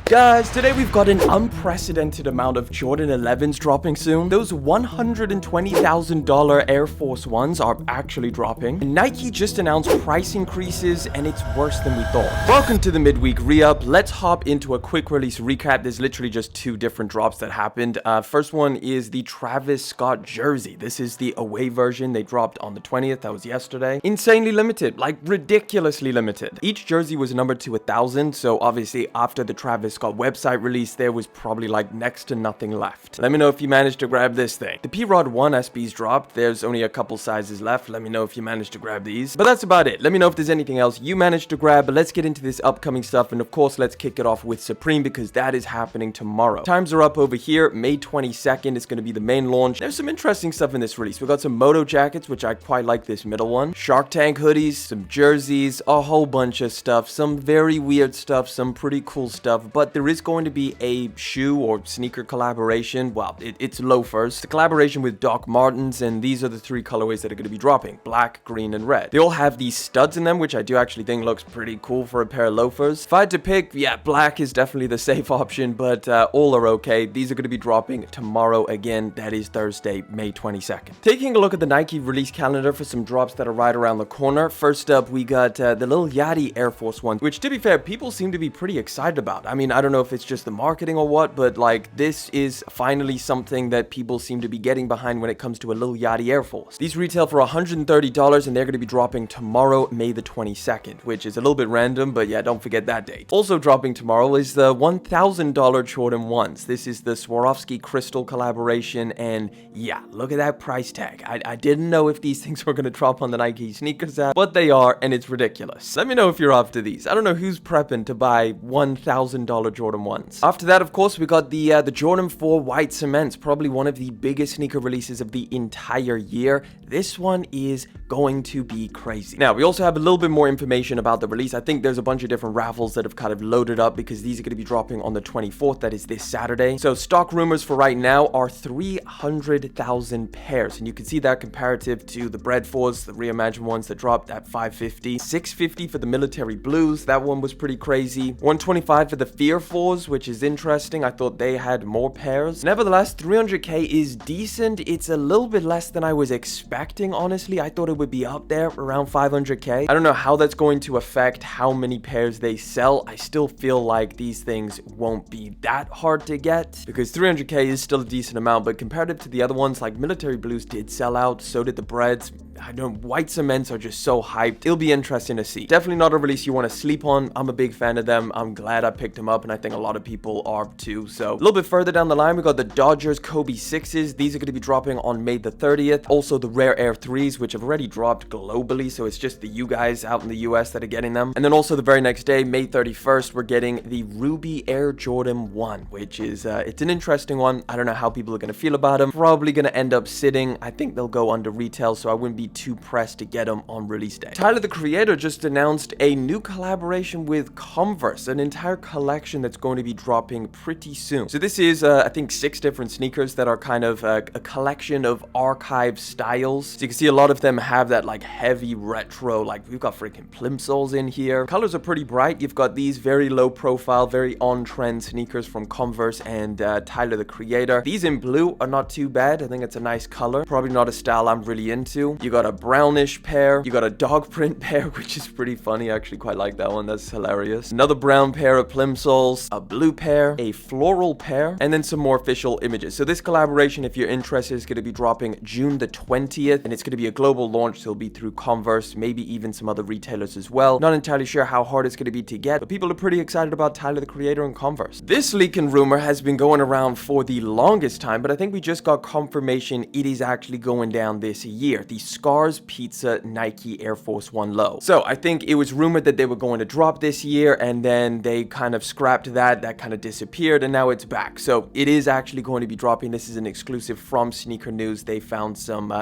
Guys, today we've got an unprecedented amount of Jordan 11s dropping soon. Those $120,000 Air Force 1s are actually dropping. And Nike just announced price increases, and it's worse than we thought. Welcome to the midweek re-up. Let's hop into a quick release recap. There's literally just two different drops that happened. First one is the Travis Scott jersey. This is the away version. They dropped on the 20th. That was yesterday. Insanely limited, like ridiculously limited. Each jersey was numbered to 1,000, so obviously after the Travis Scott website release, there was probably like next to nothing left. Let me know if you managed to grab this thing. The P-Rod 1 SBs dropped. There's only a couple sizes left. Let me know if you managed to grab these. But that's about it. Let me know if there's anything else you managed to grab. But let's get into this upcoming stuff. And of course, let's kick it off with Supreme because that is happening tomorrow. Times are up over here. May 22nd is going to be the main launch. There's some interesting stuff in this release. We got some moto jackets, which I quite like this middle one. Shark Tank hoodies, some jerseys, a whole bunch of stuff. Some very weird stuff, some pretty cool stuff. But there is going to be a shoe or sneaker collaboration. Well, it's loafers. The collaboration with Doc Martens, and these are the three colorways that are going to be dropping: black, green, and red. They all have these studs in them, which I do actually think looks pretty cool for a pair of loafers. If I had to pick, yeah, black is definitely the safe option, but all are okay. These are going to be dropping tomorrow again. That is Thursday, May 22nd. Taking a look at the Nike release calendar for some drops that are right around the corner. First up, we got the Lil Yachty Air Force 1, which to be fair, people seem to be pretty excited about. I mean, I don't know if it's just the marketing or what, but like this is finally something that people seem to be getting behind when it comes to a Lil Yachty Air Force. These retail for $130 and they're going to be dropping tomorrow, May the 22nd, which is a little bit random, but yeah, don't forget that date. Also dropping tomorrow is the $1,000 Jordan 1s. This is the Swarovski crystal collaboration, and yeah, look at that price tag. I didn't know if these things were going to drop on the Nike sneakers app, but they are, and it's ridiculous. Let me know if you're after these. I don't know who's prepping to buy $1,000 Jordan 1s. After that, of course, we got the Jordan 4 white cements, probably one of the biggest sneaker releases of the entire year. This one is going to be crazy. Now, we also have a little bit more information about the release. I think there's a bunch of different raffles that have kind of loaded up because these are going to be dropping on the 24th. That is this Saturday. So stock rumors for right now are 300,000 pairs, and you can see that comparative to the Bread 4s, the reimagined ones that dropped at 550, 650 for the military blues. That one was pretty crazy. 125 for the Fear 4s, which is interesting. I thought they had more pairs. Nevertheless, 300k is decent. It's a little bit less than I was expecting, honestly. I thought it would be up there around 500k. I don't know how that's going to affect how many pairs they sell. I still feel like these things won't be that hard to get because 300k is still a decent amount, but comparative to the other ones, like military blues did sell out, so did the Breads. I know white cements are just so hyped. It'll be interesting to see. Definitely not a release you want to sleep on. I'm a big fan of them. I'm glad I picked them up, and I think a lot of people are too. So a little bit further down the line, we got the Dodgers Kobe 6s. These are going to be dropping on May the 30th. Also the Rare Air 3s, which have already dropped globally, so it's just the you guys out in the US that are getting them. And then also the very next day, May 31st, we're getting the Ruby Air Jordan 1, which is it's an interesting one. I don't know how people are going to feel about them. Probably going to end up sitting. I think they'll go under retail, so I wouldn't be too pressed to get them on release day. Tyler the Creator just announced a new collaboration with Converse, an entire collection that's going to be dropping pretty soon. So this is I think 6 different sneakers that are kind of a collection of archive styles. So you can see a lot of them have that like heavy retro, like we've got freaking plimsolls in here. Colors are pretty bright. You've got these very low profile, very on-trend sneakers from Converse and Tyler the Creator. These in blue are not too bad. I think it's a nice color. Probably not a style I'm really into. You got a brownish pair. You got a dog print pair, which is pretty funny. I actually quite like that one. That's hilarious. Another brown pair of plimsolls, a blue pair, a floral pair, and then some more official images. So this collaboration, if you're interested, is going to be dropping June the 20th, and it's going to be a global launch, so it'll be through Converse, maybe even some other retailers as well. Not entirely sure how hard it's going to be to get, but people are pretty excited about Tyler the Creator and Converse. This leak and rumor has been going around for the longest time, but I think we just got confirmation it is actually going down this year. The Scarr's Pizza Nike Air Force 1 Low. So I think it was rumored that they were going to drop this year, and then they kind of scrapped that kind of disappeared, and now it's back. So it is actually going to be dropping. This is an exclusive from Sneaker News. They found some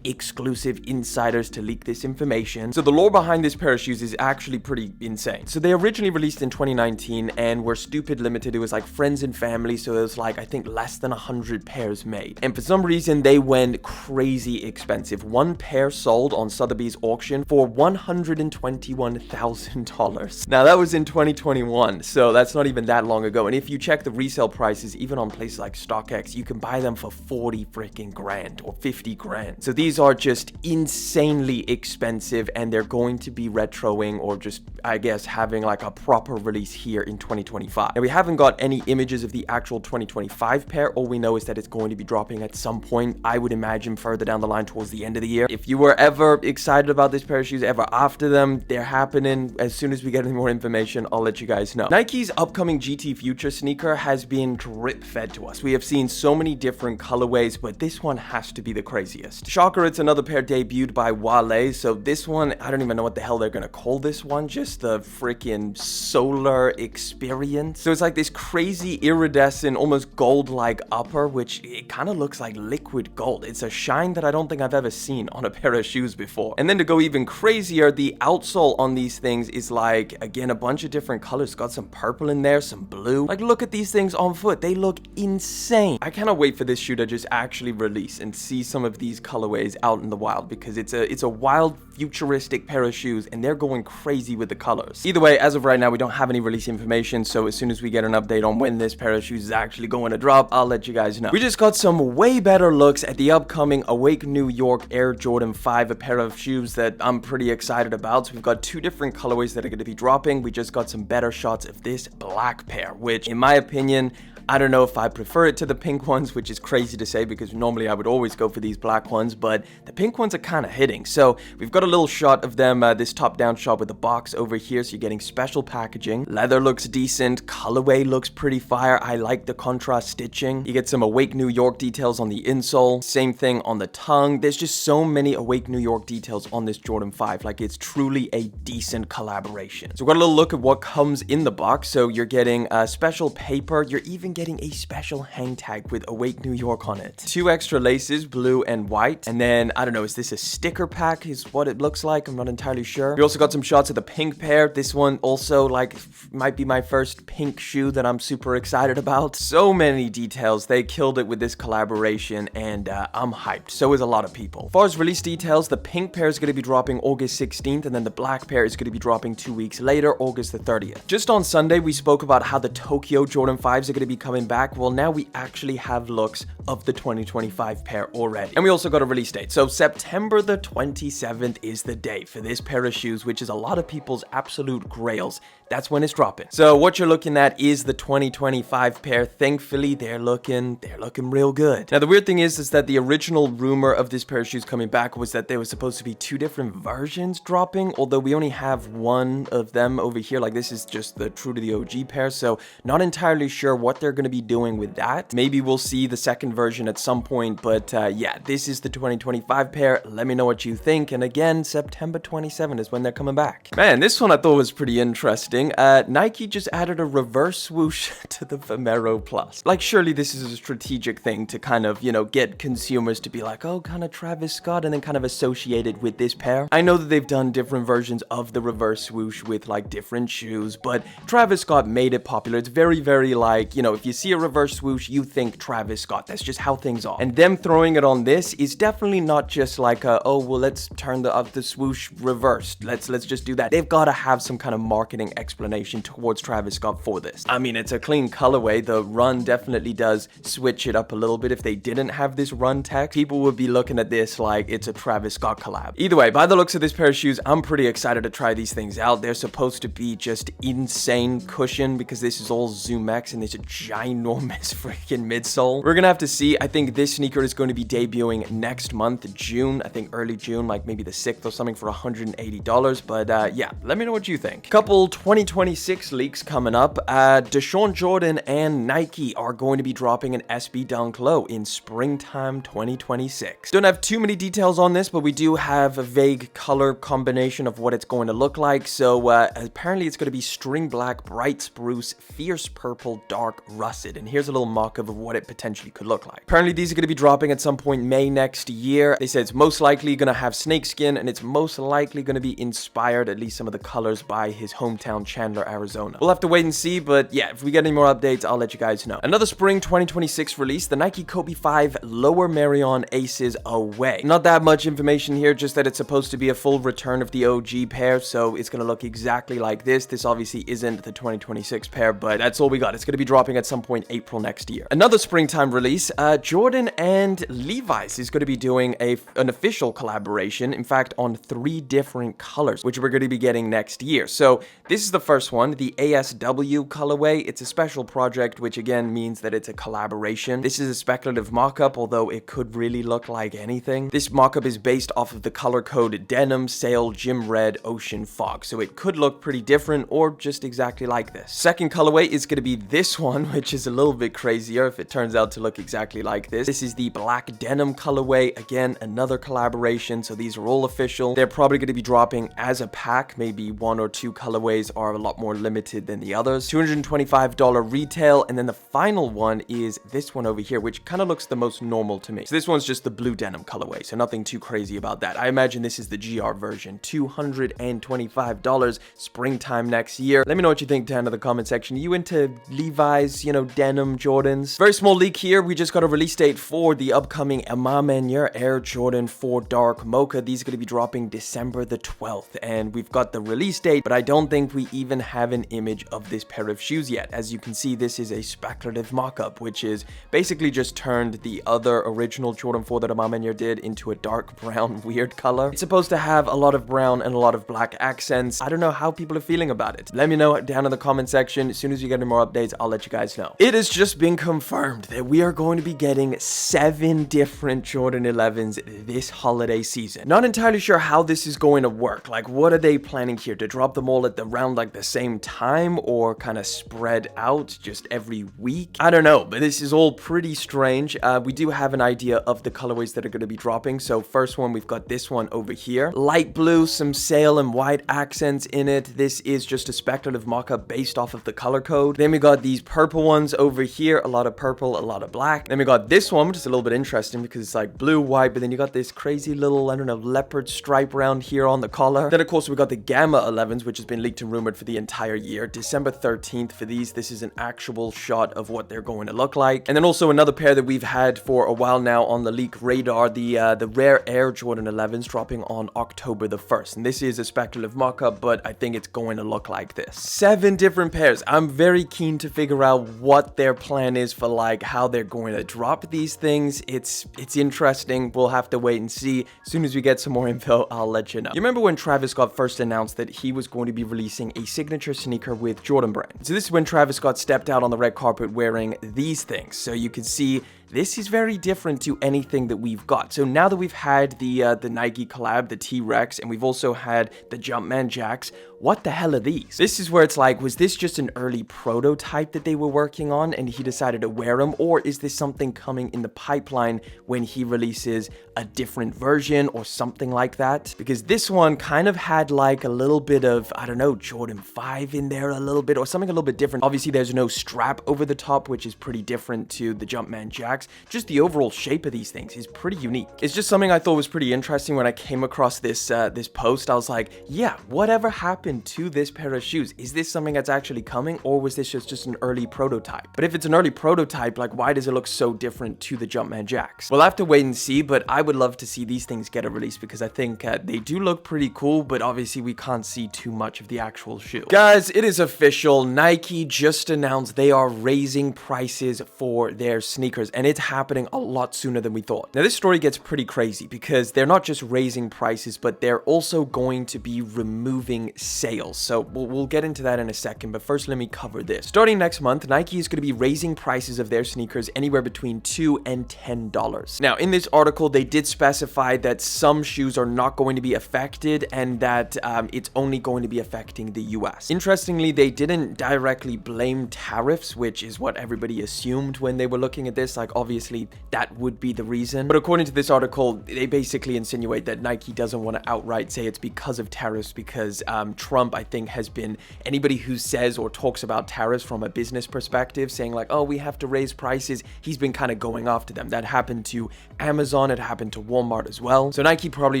exclusive insiders to leak this information. So the lore behind this pair of shoes is actually pretty insane. So they originally released in 2019 and were stupid limited. It was like friends and family, so it was like I think less than 100 pairs made. And for some reason they went crazy expensive. One pair sold on Sotheby's auction for $121,000. Now that was in 2021, so that's not even that long ago. And if you check the resale prices, even on places like StockX, you can buy them for 40 freaking grand or 50 grand. So these are just insanely expensive, and they're going to be retroing, or just, I guess, having like a proper release here in 2025. Now we haven't got any images of the actual 2025 pair. All we know is that it's going to be dropping at some point. I would imagine further down the line towards the end of the year. If you were ever excited about this pair of shoes, ever after them, they're happening. As soon as we get any more information, I'll let you guys know. Nike's upcoming GT Future sneaker has been drip fed to us. We have seen so many different colorways, but this one has to be the craziest. Shocker, it's another pair debuted by Wale. So this one, I don't even know what the hell they're gonna call this one. Just the freaking solar experience. So it's like this crazy iridescent, almost gold-like upper, which it kind of looks like liquid gold. It's a shine that I don't think I've ever seen on a pair of shoes before. And then to go even crazier, the outsole on these things is like, again, a bunch of different colors. It's got some purple in there, some blue. Like, look at these things on foot. They look insane. I cannot wait for this shoe to just actually release and see some of these colorways out in the wild, because it's a wild, futuristic pair of shoes, and they're going crazy with the colors. Either way, as of right now, we don't have any release information, so as soon as we get an update on when this pair of shoes is actually going to drop, I'll let you guys know. We just got some way better looks at the upcoming Awake New York Air Jordan 5, a pair of shoes that I'm pretty excited about. So we've got two different colorways that are going to be dropping. We just got some better shots of this black pair, which in my opinion, I don't know if I prefer it to the pink ones, which is crazy to say because normally I would always go for these black ones, but the pink ones are kind of hitting. So we've got a little shot of them, this top-down shot with the box over here, so you're getting special packaging. Leather looks decent. Colorway looks pretty fire. I like the contrast stitching. You get some Awake New York details on the insole. Same thing on the tongue. There's just so many Awake New York details on this Jordan 5. Like, it's truly a decent collaboration. So we've got a little look at what comes in the box. So you're getting special paper. You're even getting a special hang tag with Awake New York on it. Two extra laces, blue and white. And then, I don't know, is this a sticker pack is what it looks like? I'm not entirely sure. We also got some shots of the pink pair. This one also, like, might be my first pink shoe that I'm super excited about. So many details. They killed it with this collaboration, and I'm hyped. So is a lot of people. As far as release details, the pink pair is going to be dropping August 16th, and then the black pair is going to be dropping 2 weeks later, August the 30th. Just on Sunday, we spoke about how the Tokyo Jordan 5s are going to be coming back. Well, now we actually have looks of the 2025 pair already. And we also got a release date. So September the 27th is the date for this pair of shoes, which is a lot of people's absolute grails. That's when it's dropping. So what you're looking at is the 2025 pair. Thankfully, they're looking real good. Now, the weird thing is that the original rumor of this pair of shoes coming back was that there was supposed to be two different versions dropping, although we only have one of them over here. Like, this is just the true to the OG pair, so not entirely sure what they're going to be doing with that. Maybe we'll see the second version at some point, but yeah, this is the 2025 pair. Let me know what you think. And again, September 27 is when they're coming back. Man, this one I thought was pretty interesting. Nike just added a reverse swoosh to the Vomeros Plus. Like, surely this is a strategic thing to kind of, you know, get consumers to be like, oh, kind of Travis Scott, and then kind of associate it with this pair. I know that they've done different versions of the reverse swoosh with like different shoes, but Travis Scott made it popular. It's very, very like, you know, if you see a reverse swoosh, you think Travis Scott. That's just how things are. And them throwing it on this is definitely not just like a, oh, well, let's turn the swoosh reversed. Let's just do that. They've got to have some kind of marketing explanation towards Travis Scott for this. I mean, it's a clean colorway. The run definitely does switch it up a little bit. If they didn't have this run tech, people would be looking at this like it's a Travis Scott collab. Either way, by the looks of this pair of shoes, I'm pretty excited to try these things out. They're supposed to be just insane cushion because this is all Zoom X and there's a ginormous freaking midsole. We're gonna have to see. I think this sneaker is going to be debuting next month, June. I think early June, like maybe the 6th or something, for $180. But yeah, let me know what you think. Couple 2026 leaks coming up. Dashawn Jordan and Nike are going to be dropping an SB Dunk Low in springtime 2026. Don't have too many details on this, but we do have a vague color combination of what it's going to look like. So apparently it's going to be string black, bright spruce, fierce purple, dark russet. And here's a little mock-up of what it potentially could look like. Apparently these are going to be dropping at some point May next year. They said it's most likely going to have snakeskin, and it's most likely going to be inspired, at least some of the colors, by his hometown around Chandler, Arizona. We'll have to wait and see, but yeah, if we get any more updates, I'll let you guys know. Another spring 2026 release, the Nike Kobe 5 Lower Merion Aces Away. Not that much information here, just that it's supposed to be a full return of the OG pair, so it's gonna look exactly like this. This obviously isn't the 2026 pair, but that's all we got. It's gonna be dropping at some point April next year. Another springtime release, Jordan and Levis is gonna be doing an official collaboration, in fact, on 3 different colors, which we're gonna be getting next year. So this is the first one, the ASW colorway. It's a special project, which again means that it's a collaboration. This is a speculative mock-up, although it could really look like anything. This mock-up is based off of the color code Denim, Sail, Gym Red, Ocean Fog, so it could look pretty different or just exactly like this. Second colorway is going to be this one, which is a little bit crazier if it turns out to look exactly like this. This is the Black Denim colorway, again another collaboration, so these are all official. They're probably going to be dropping as a pack, maybe 1 or 2 colorways are a lot more limited than the others. $225 retail, and then the final one is this one over here, which kind of looks the most normal to me. So this one's just the blue denim colorway, so nothing too crazy about that. I imagine this is the GR version. $225, springtime next year. Let me know what you think down in the comment section. Are you into Levi's, you know, denim Jordans? Very small leak here. We just got a release date for the upcoming Ma Maniere Air Jordan 4 Dark Mocha. These are going to be dropping December the 12th, and we've got the release date, but I don't think we even have an image of this pair of shoes yet. As you can see, this is a speculative mock-up, which is basically just turned the other original Jordan 4 that Ma Maniere did into a dark brown weird color. It's supposed to have a lot of brown and a lot of black accents. I don't know how people are feeling about it. Let me know down in the comment section. As soon as we get any more updates, I'll let you guys know. It has just been confirmed that we are going to be getting 7 different Jordan 11s this holiday season. Not entirely sure how this is going to work. Like, what are they planning here? To drop them all at around like the same time, or kind of spread out just every week? I don't know, but this is all pretty strange. We do have an idea of the colorways that are going to be dropping. So first one, we've got this one over here. Light blue, some sail and white accents in it. This is just a speculative mock-up based off of the color code. Then we got these purple ones over here. A lot of purple, a lot of black. Then we got this one, which is a little bit interesting because it's like blue, white, but then you got this crazy little, I don't know, leopard stripe around here on the collar. Then of course we got the Gamma 11s, which has been leaked and rumored for the entire year. December 13th for these. This is an actual shot of what they're going to look like. And then also another pair that we've had for a while now on the leak radar, the Rare Air Jordan 11s dropping on October the 1st. And this is a speculative mock-up, but I think it's going to look like this. 7 different pairs. I'm very keen to figure out what their plan is for like how they're going to drop these things. It's interesting. We'll have to wait and see. As soon as we get some more info, I'll let you know. You remember when Travis Scott first announced that he was going to be releasing a signature sneaker with Jordan Brand? So this is when Travis Scott stepped out on the red carpet wearing these things. So you can see this is very different to anything that we've got. So now that we've had the Nike collab, the T-Rex, and we've also had the Jumpman Jacks, what the hell are these? This is where it's like, was this just an early prototype that they were working on and he decided to wear them? Or is this something coming in the pipeline when he releases a different version or something like that? Because this one kind of had like a little bit of, I don't know, Jordan 5 in there a little bit, or something a little bit different. Obviously, there's no strap over the top, which is pretty different to the Jumpman Jacks. Just the overall shape of these things is pretty unique. It's just something I thought was pretty interesting when I came across this this post. I was like, yeah, whatever happened to this pair of shoes? Is this something that's actually coming, or was this just an early prototype? But if it's an early prototype, like, why does it look so different to the Jumpman Jacks? We'll have to wait and see, but I would love to see these things get a release because I think they do look pretty cool, but obviously we can't see too much of the actual shoe. Guys, it is official. Nike just announced they are raising prices for their sneakers, and it's happening a lot sooner than we thought. Now, this story gets pretty crazy because they're not just raising prices, but they're also going to be removing sales. So we'll get into that in a second, but first let me cover this. Starting next month, Nike is going to be raising prices of their sneakers anywhere between $2 and $10. Now, in this article, they did specify that some shoes are not going to be affected and that it's only going to be affecting the US. Interestingly, they didn't directly blame tariffs, which is what everybody assumed when they were looking at this. Like, obviously that would be the reason. But according to this article, they basically insinuate that Nike doesn't want to outright say it's because of tariffs, because Trump, I think, has been anybody who says or talks about tariffs from a business perspective, saying like, oh, we have to raise prices, he's been kind of going after them. That happened to Amazon, it happened to Walmart as well. So Nike probably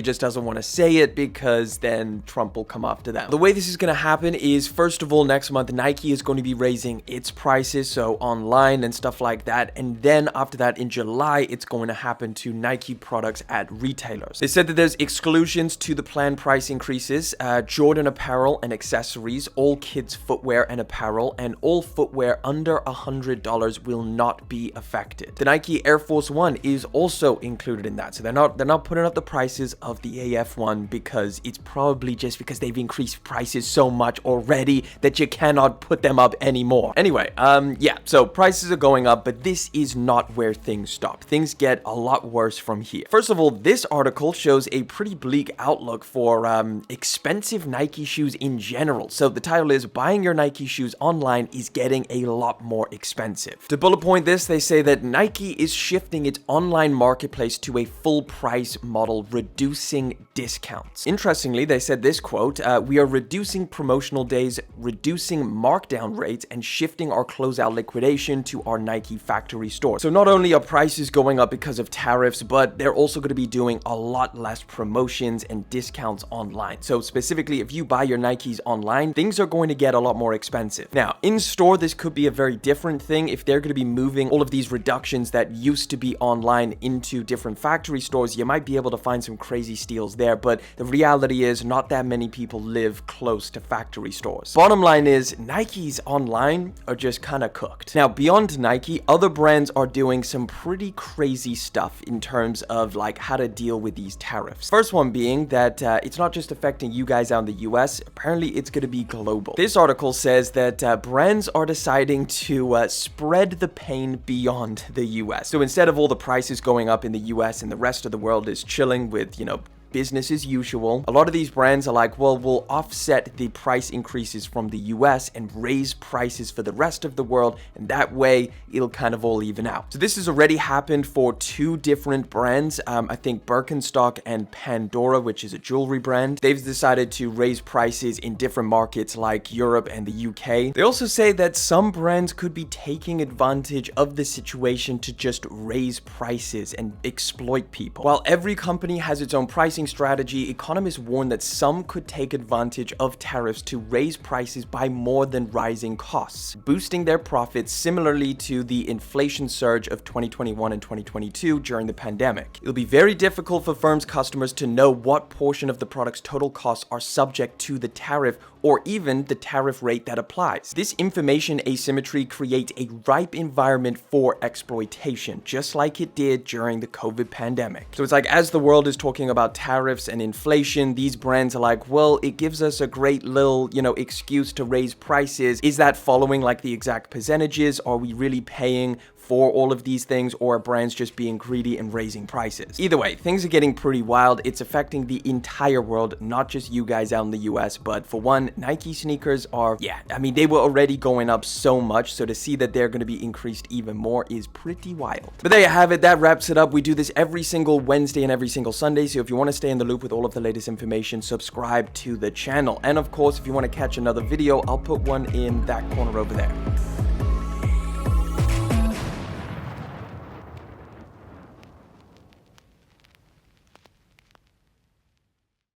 just doesn't want to say it because then Trump will come after them. The way this is going to happen is, first of all, next month, Nike is going to be raising its prices, so online and stuff like that. And then after that, in July, it's going to happen to Nike products at retailers. They said that there's exclusions to the planned price increases. Jordan apparel and accessories, all kids footwear and apparel, and all footwear under $100 will not be affected. The Nike Air Force One is also included in that. So they're not putting up the prices of the AF1 because it's probably just because they've increased prices so much already that you cannot put them up anymore. Anyway, yeah, so prices are going up, but this is not where things stop. Things get a lot worse from here. First of all, this article shows a pretty bleak outlook for expensive Nike shoes in general. So the title is, buying your Nike shoes online is getting a lot more expensive. To bullet point this, they say that Nike is shifting its online marketplace to a full price model, reducing discounts. Interestingly, they said this quote, we are reducing promotional days, reducing markdown rates, and shifting our closeout liquidation to our Nike factory store. So not only are prices going up because of tariffs, but they're also going to be doing a lot less promotions and discounts online. So specifically, if you buy your Nikes online, things are going to get a lot more expensive. Now, in store, this could be a very different thing. If they're going to be moving all of these reductions that used to be online into different factory stores, you might be able to find some crazy steals there, but the reality is not that many people live close to factory stores. Bottom line is, Nikes online are just kind of cooked. Now, beyond Nike, other brands are doing some pretty crazy stuff in terms of like how to deal with these tariffs. First one being that it's not just affecting you guys out in the US, apparently it's going to be global. This article says that brands are deciding to spread the pain beyond the US. So instead of all the prices going up in the US and the rest of the world is chilling with, you know, business as usual, a lot of these brands are like, well, we'll offset the price increases from the US and raise prices for the rest of the world, and that way it'll kind of all even out. So this has already happened for two different brands. I think Birkenstock and Pandora, which is a jewelry brand, they've decided to raise prices in different markets like Europe and the UK. They also say that some brands could be taking advantage of the situation to just raise prices and exploit people. While every company has its own pricing strategy, economists warn that some could take advantage of tariffs to raise prices by more than rising costs, boosting their profits similarly to the inflation surge of 2021 and 2022 during the pandemic. It'll be very difficult for firms' customers to know what portion of the product's total costs are subject to the tariff or even the tariff rate that applies. This information asymmetry creates a ripe environment for exploitation, just like it did during the COVID pandemic. So it's like, as the world is talking about tariffs and inflation, these brands are like, well, it gives us a great little, you know, excuse to raise prices. Is that following like the exact percentages? Are we really paying for all of these things, or are brands just being greedy and raising prices? Either way, things are getting pretty wild. It's affecting the entire world, not just you guys out in the US. But for one, Nike sneakers are, yeah, I mean, they were already going up so much, so to see that they're going to be increased even more is pretty wild. But there you have it. That wraps it up. We do this every single Wednesday and every single Sunday, so if you want to stay in the loop with all of the latest information, subscribe to the channel. And of course, if you want to catch another video, I'll put one in that corner over there.